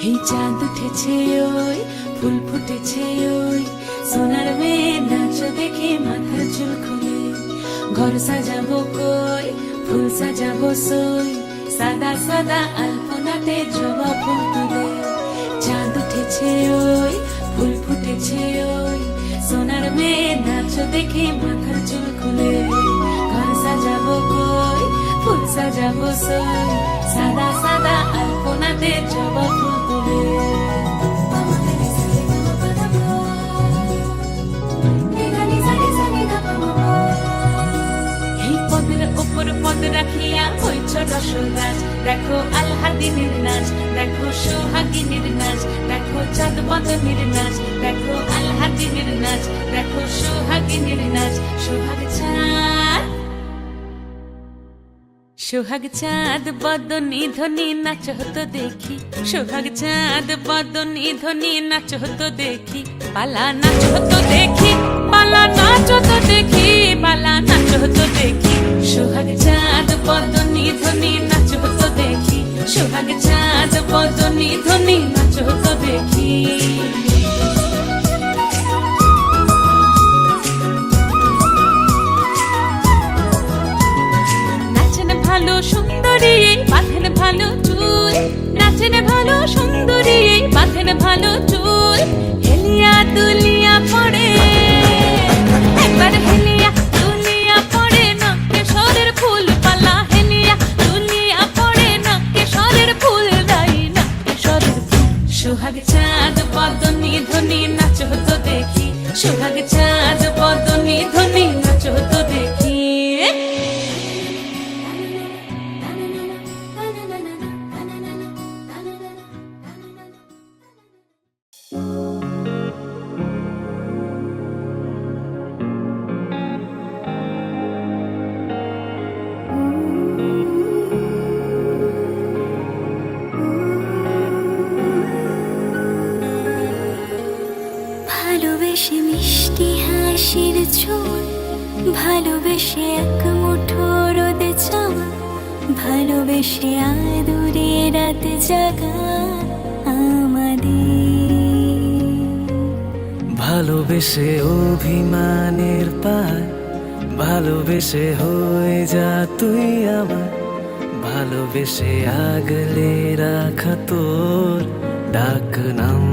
এই চাঁদ উঠেছে ওই ফুল ফুটেছে ওই সোনার মেয়ে নাচ দেখে মাথার চুল খুলে ঘর সাজাবো কই ফুল সাজাবো সই সাদা সাদা আলপনাতে জবা ফুল তুলে চাঁদ উঠেছে ওই ফুল ফুটেছে ওই সোনার মেয়ে নাচ দেখে মাথার চুল খুলে ঘর সাজাবো কই ফুল সাজাবো সই সাদা সাদা আলপনাতে জবা ফুল তুলে এই পদের উপর পদ রাখিয়া হইছ রসল গাছ দেখো আলহাদিনের নাচ দেখো সোহাগিনীর নাচ দেখো চাঁদ বদনের নাচ দেখো আলহাদিনের নাচ দেখো সোহাগিনীর নাচ সোহাগ চাঁদ বদনী ধ্বনি নাচ হতো দেখি সোহাগ চাঁদ বদনী ধ্বনি নাচ হতো দেখি পালা নাচ হতো দেখি পালা নাচ হতো দেখি পালা নাচ হতো দেখি সোহাগ চাঁদ বদনী ধ্বনি নাচ হতো দেখি সোহাগ চাঁদ বদনী ধ্বনি নাচ হতো দেখি ভালো সুন্দরী বাঁধেন ভালো চুল নাচেন ভালো সুন্দরী বাঁধেন ভালো চুল হেলিয়া দুলিয়া পড়ে একবার হেলিয়া দুলিয়া পড়ে নকেশ্বরের ফুল পালা হেলিয়া দুলিয়া পড়ে নকেশ্বরের ফুল দাই নকেশ্বরের ফুল সোহাগ চাঁদ বদনী ধ্বনি নাচ হতো দেখি সোহাগ চাঁদ বদনী ধ্বনি নাচ হতো দেখি ভালোবেসে মিষ্টি হাসির ছোঁয়া ভালোবেসে এক মুঠো রোদে চাওয়া ভালোবেসে আদুরে রাত জাগা আমাদের ভালোবেসে অভিমানের পায় ভালোবেসে হয়ে যা তুই আমার ভালোবেসে আগলে রাখা তোর ডাক নাম